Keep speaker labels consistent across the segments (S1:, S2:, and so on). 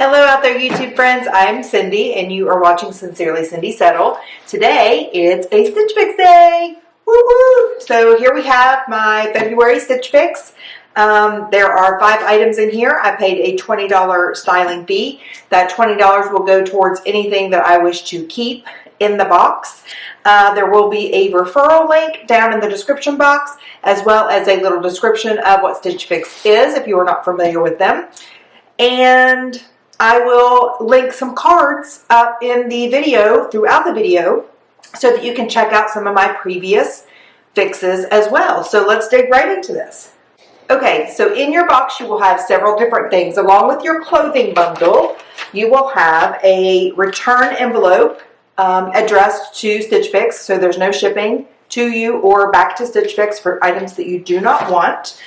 S1: Hello out there, YouTube friends. I'm Cindy, and you are watching Sincerely Cindy Settle. Today, it's a Stitch Fix day. Woo-woo! So here we have my February Stitch Fix. There are 5 items in here. I paid a $20 styling fee. That $20 will go towards anything that I wish to keep in the box. There will be a referral link down in the description box, as well as a little description of what Stitch Fix is if you are not familiar with them. And I will link some cards up in the video, throughout the video, so that you can check out some of my previous fixes as well. So let's dig right into this. Okay, so in your box you will have several different things. Along with your clothing bundle, you will have a return envelope addressed to Stitch Fix, so there's no shipping to you or back to Stitch Fix for items that you do not want.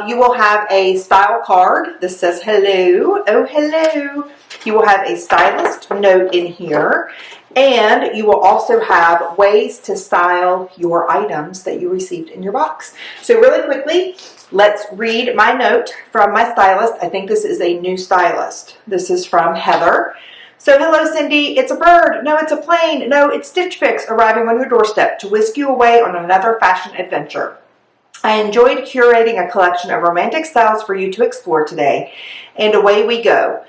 S1: You will have a style card. This says hello. Oh, hello. You will have a stylist note in here. And you will also have ways to style your items that you received in your box. So really quickly, let's read my note from my stylist. I think this is a new stylist. This is from Heather. So, hello Cindy, it's a bird. No, it's a plane. No, it's Stitch Fix arriving on your doorstep to whisk you away on another fashion adventure. I enjoyed curating a collection of romantic styles for you to explore today, and away we go.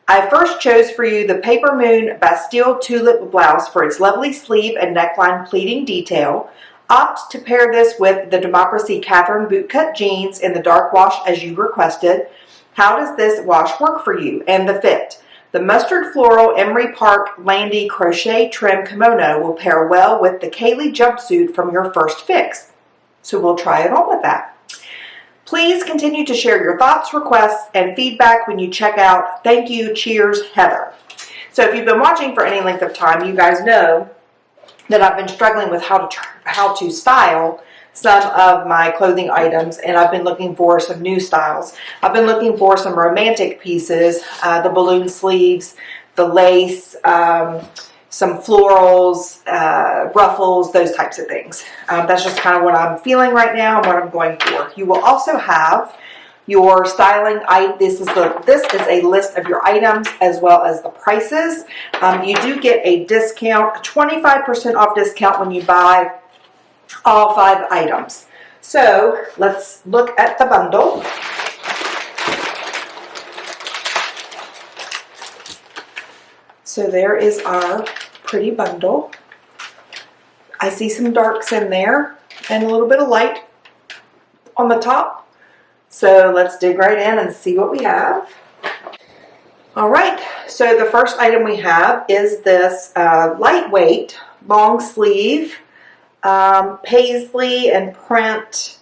S1: I first chose for you the Papermoon Bastille Tulip blouse for its lovely sleeve and neckline pleating detail. Opt to pair this with the Democracy Kathryn Bootcut jeans in the dark wash as you requested. How does this wash work for you and the fit? The mustard floral Emory Park Landy crochet trim kimono will pair well with the Kaylee jumpsuit from your first fix. So we'll try it on with that. Please continue to share your thoughts, requests, and feedback when you check out. Thank you. Cheers, Heather. So if you've been watching for any length of time, you guys know that I've been struggling with how to style some of my clothing items, and I've been looking for some new styles. I've been looking for some romantic pieces, the balloon sleeves, the lace, some florals, ruffles, those types of things. That's just kind of what I'm feeling right now and what I'm going for. You will also have your styling. This is a list of your items as well as the prices. You do get a discount, a 25% off discount when you buy all 5 items. So let's look at the bundle. So there is our pretty bundle. I see some darks in there and a little bit of light on the top. So let's dig right in and see what we have. All right, so the first item we have is this lightweight long sleeve paisley and print.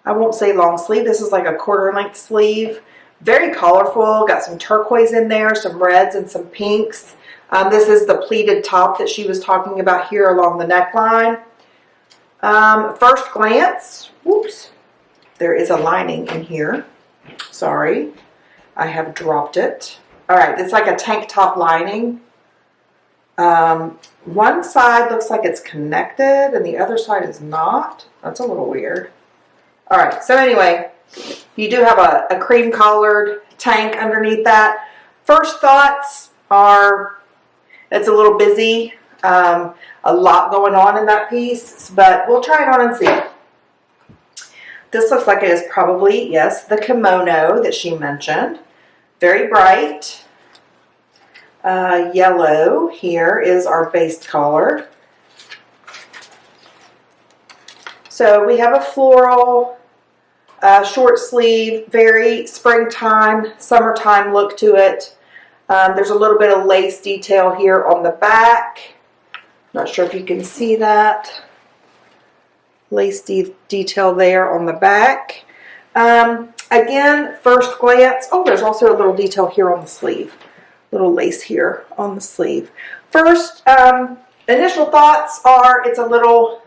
S1: I won't say long sleeve. This is like a quarter length sleeve. Very colorful. Got some turquoise in there, some reds and some pinks. This is the pleated top that she was talking about here along the neckline. First glance, whoops, there is a lining in here. Sorry, I have dropped it. All right, it's like a tank top lining. One side looks like it's connected and the other side is not. That's a little weird. All right, so anyway, you do have a cream collared tank underneath that. First thoughts are, it's a little busy, a lot going on in that piece, but we'll try it on and see. This looks like it is probably, yes, the kimono that she mentioned. Very bright. Yellow here is our base color. So we have a floral, short sleeve, very springtime, summertime look to it. There's a little bit of lace detail here on the back. Not sure if you can see that. Lace detail there on the back. Again, first glance, oh, there's also a little detail here on the sleeve. Little lace here on the sleeve. First, initial thoughts are it's a little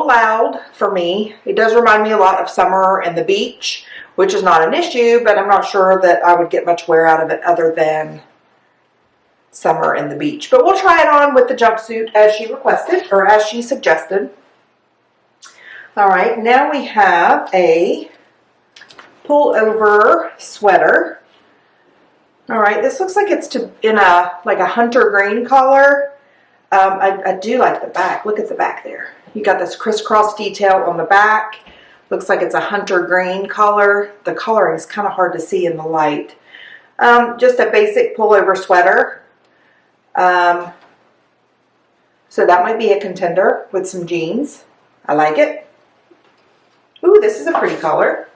S1: loud for me. It does remind me a lot of summer and the beach, which is not an issue, but I'm not sure that I would get much wear out of it other than summer and the beach. But we'll try it on with the jumpsuit as she requested, or as she suggested. All right, now we have a pullover sweater. All right, this looks like it's in a hunter green color. I do like the back. Look at the back there. You got this crisscross detail on the back. Looks like it's a hunter green color. The coloring is kind of hard to see in the light. Just a basic pullover sweater. So that might be a contender with some jeans. I like it. Ooh, this is a pretty color.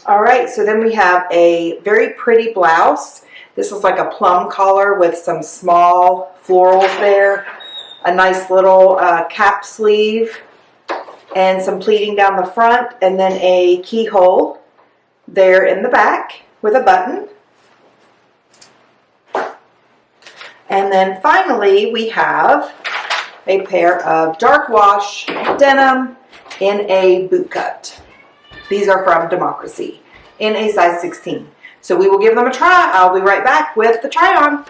S1: All right, so then we have a very pretty blouse. This is like a plum color with some small florals there. A nice little cap sleeve and some pleating down the front, and then a keyhole there in the back with a button. And then finally we have a pair of dark wash denim in a bootcut. These are from Democracy in a size 16. So we will give them a try. I'll be right back with the try on.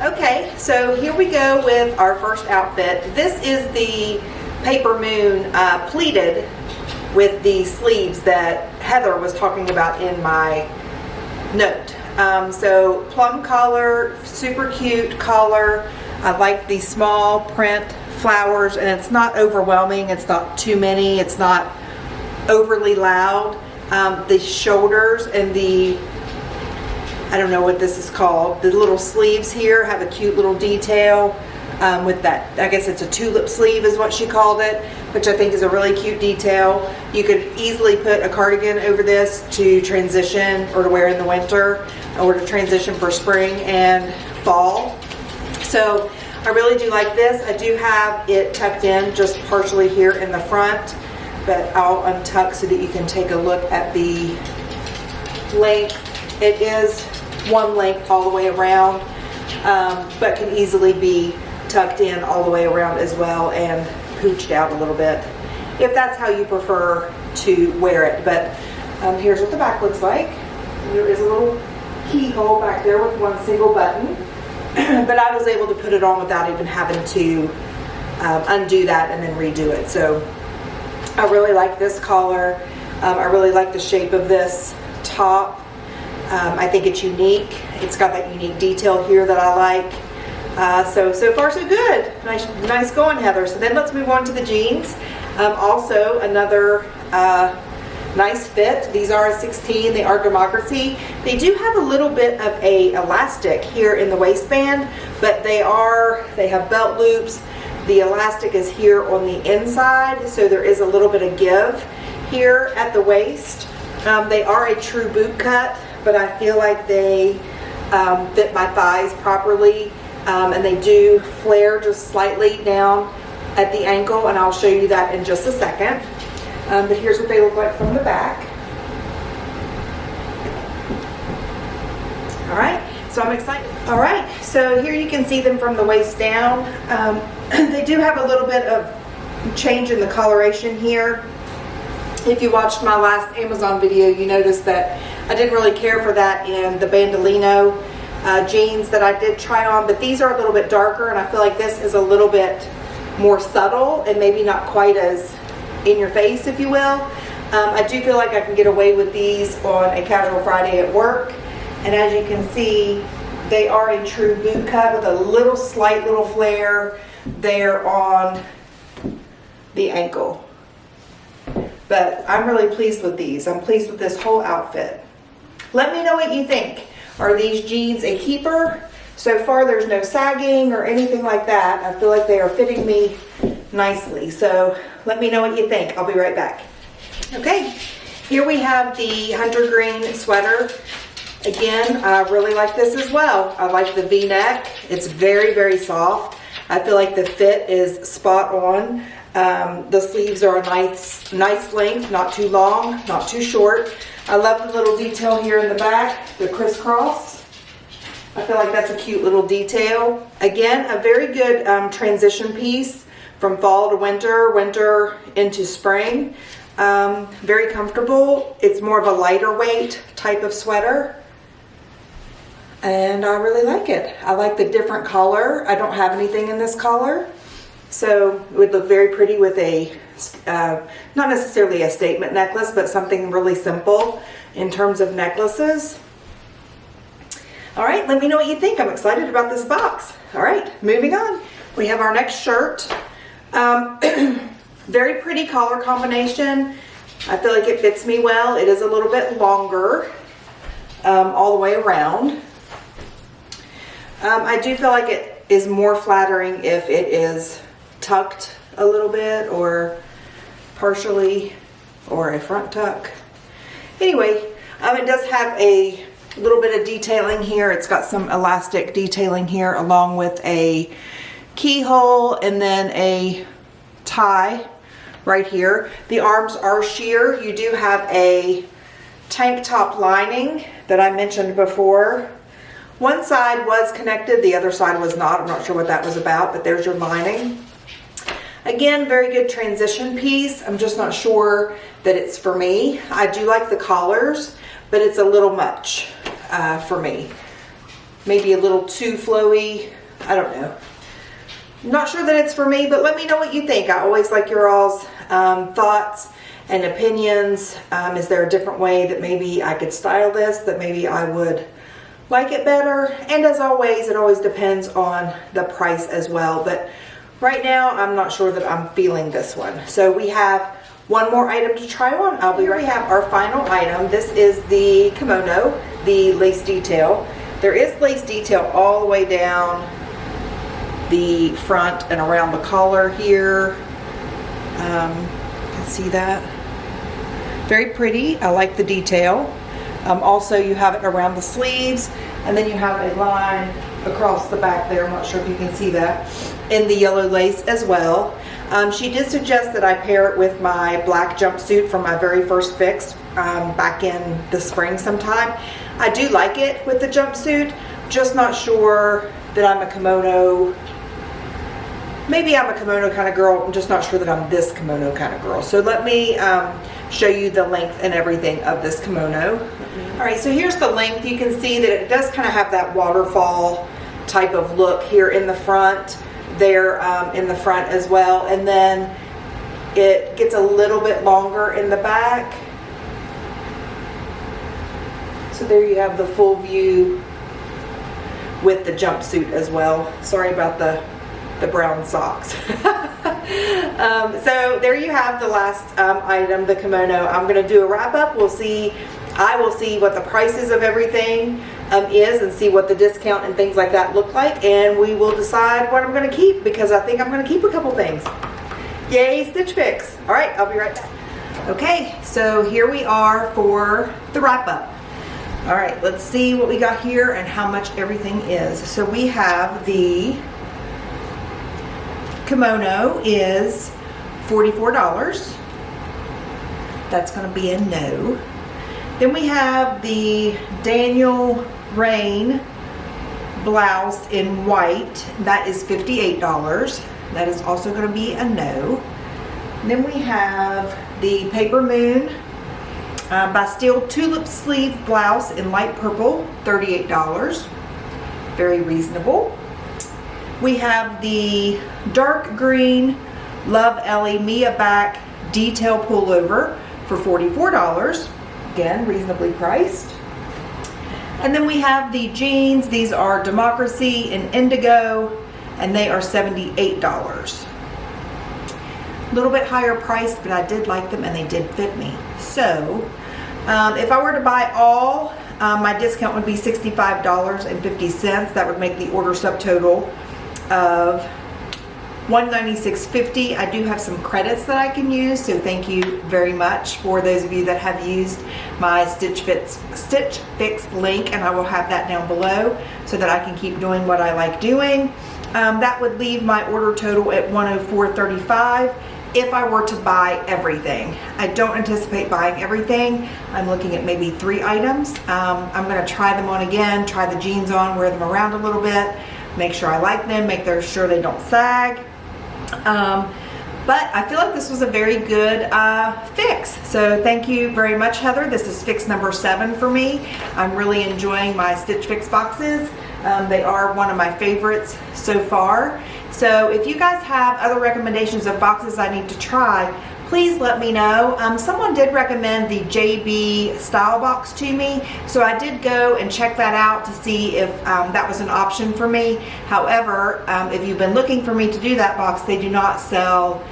S1: Okay, so here we go with our first outfit. This is the Papermoon pleated with the sleeves that Heather was talking about in my note. So plum collar, super cute collar. I like the small print flowers, and it's not overwhelming. It's not too many. It's not overly loud. The shoulders and the, I don't know what this is called, the little sleeves here have a cute little detail with that. I guess it's a tulip sleeve is what she called it, which I think is a really cute detail. You could easily put a cardigan over this to transition or to wear in the winter or to transition for spring and fall. So I really do like this. I do have it tucked in just partially here in the front, but I'll untuck so that you can take a look at the length. It is one length all the way around, but can easily be tucked in all the way around as well and pooched out a little bit if that's how you prefer to wear it. But here's what the back looks like. There is a little keyhole back there with one single button, but I was able to put it on without even having to undo that and then redo it. So I really like this collar. I really like the shape of this top. I think it's unique. It's got that unique detail here that I like. So far so good. Nice going, Heather. So then let's move on to the jeans. Also another nice fit. These are a 16. They are Democracy. They do have a little bit of a elastic here in the waistband, but they have belt loops. The elastic is here on the inside, so there is a little bit of give here at the waist. They are a true boot cut, but I feel like they fit my thighs properly, and they do flare just slightly down at the ankle, and I'll show you that in just a second. But here's what they look like from the back. All right, so I'm excited. All right, so here you can see them from the waist down. They do have a little bit of change in the coloration here. If you watched my last Amazon video, you noticed that I didn't really care for that in the Bandolino jeans that I did try on, but these are a little bit darker, and I feel like this is a little bit more subtle and maybe not quite as in your face, if you will. I do feel like I can get away with these on a casual Friday at work, and as you can see, they are a true boot cut with a slight little flare there on the ankle. But I'm really pleased with these. I'm pleased with this whole outfit. Let me know what you think. Are these jeans a keeper? So far there's no sagging or anything like that. I feel like they are fitting me nicely. So let me know what you think. I'll be right back. Okay, here we have the hunter green sweater. Again, I really like this as well. I like the V-neck. It's very, very soft. I feel like the fit is spot on. The sleeves are a nice length, not too long, not too short. I love the little detail here in the back, the crisscross. I feel like that's a cute little detail. Again, a very good transition piece from fall to winter, winter into spring. Very comfortable. It's more of a lighter weight type of sweater. And I really like it. I like the different color. I don't have anything in this color. So it would look very pretty with a, not necessarily a statement necklace, but something really simple in terms of necklaces. All right, let me know what you think. I'm excited about this box. All right, moving on. We have our next shirt. Very pretty color combination. I feel like it fits me well. It is a little bit longer all the way around. I do feel like it is more flattering if it is tucked a little bit or partially, or a front tuck. Anyway, it does have a little bit of detailing here. It's got some elastic detailing here along with a keyhole and then a tie right here. The arms are sheer. You do have a tank top lining that I mentioned before. One side was connected, the other side was not. I'm not sure what that was about, but there's your lining. Again, very good transition piece. I'm just not sure that it's for me. I do like the collars, but it's a little much for me. Maybe a little too flowy. I don't know. I'm not sure that it's for me, but let me know what you think. I always like your all's thoughts and opinions. Is there a different way that maybe I could style this, that maybe I would like it better? And as always, it always depends on the price as well. But right now, I'm not sure that I'm feeling this one. So we have one more item to try on. I'll be right back. We have our final item. This is the kimono, the lace detail. There is lace detail all the way down the front and around the collar here. You can see that. Very pretty. I like the detail. Also, you have it around the sleeves, and then you have a line across the back there. I'm not sure if you can see that, in the yellow lace as well. She did suggest that I pair it with my black jumpsuit from my very first fix back in the spring sometime. I do like it with the jumpsuit, just not sure that I'm a kimono. Maybe I'm a kimono kind of girl. I'm just not sure that I'm this kimono kind of girl. So let me show you the length and everything of this kimono. All right, so here's the length. You can see that it does kind of have that waterfall type of look here in the front, there in the front as well. And then it gets a little bit longer in the back. So there you have the full view with the jumpsuit as well. Sorry about the brown socks. So there you have the last item, the kimono. I'm going to do a wrap up. I will see what the prices of everything is and see what the discount and things like that look like, and we will decide what I'm going to keep, because I think I'm going to keep a couple things. Yay, Stitch Fix. All right, I'll be right back. Okay, so here we are for the wrap up. All right, let's see what we got here and how much everything is. So we have the kimono is $44. That's going to be a no. Then we have the Rainn blouse in white. That is $58. That is also going to be a no. And then we have the Papermoon Bastille Tulip sleeve blouse in light purple, $38. Very reasonable. We have the dark green Love Ellie Mia back detail pullover for $44. Again, reasonably priced. And then we have the jeans. These are Democracy in Indigo, and they are $78. A little bit higher priced, but I did like them and they did fit me. So if I were to buy all, my discount would be $65.50. That would make the order subtotal of $196.50. I do have some credits that I can use, so thank you very much for those of you that have used my Stitch Fix link, and I will have that down below so that I can keep doing what I like doing. That would leave my order total at $104.35 if I were to buy everything. I don't anticipate buying everything. I'm looking at maybe 3 items. I'm going to try them on again, try the jeans on, wear them around a little bit, make sure I like them, make sure they don't sag. But I feel like this was a very good fix. So thank you very much, Heather. This is fix number 7 for me. I'm really enjoying my Stitch Fix boxes. They are one of my favorites so far. So if you guys have other recommendations of boxes I need to try, please let me know. Someone did recommend the JB style box to me, so I did go and check that out to see if that was an option for me. However, if you've been looking for me to do that box, they do not sell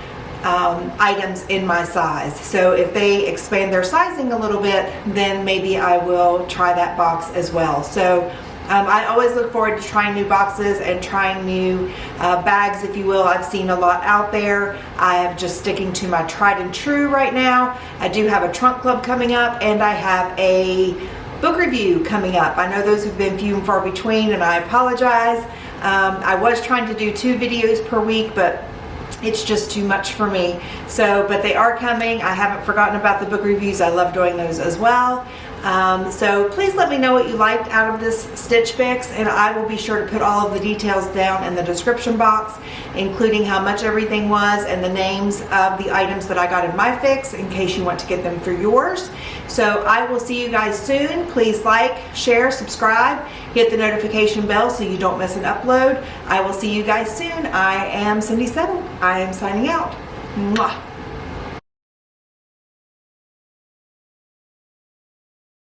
S1: items in my size. So if they expand their sizing a little bit, then maybe I will try that box as well. So I always look forward to trying new boxes and trying new bags, if you will. I've seen a lot out there. I am just sticking to my tried and true right now. I do have a trunk club coming up, and I have a book review coming up. I know those have been few and far between, and I apologize. I was trying to do 2 videos per week, but it's just too much for me. So, but they are coming. I haven't forgotten about the book reviews. I love doing those as well. So please let me know what you liked out of this Stitch Fix, and I will be sure to put all of the details down in the description box, including how much everything was and the names of the items that I got in my fix, in case you want to get them for yours. So I will see you guys soon. Please like, share, subscribe, hit the notification bell so you don't miss an upload. I will see you guys soon. I am Cindy Settle. I am signing out. Mwah.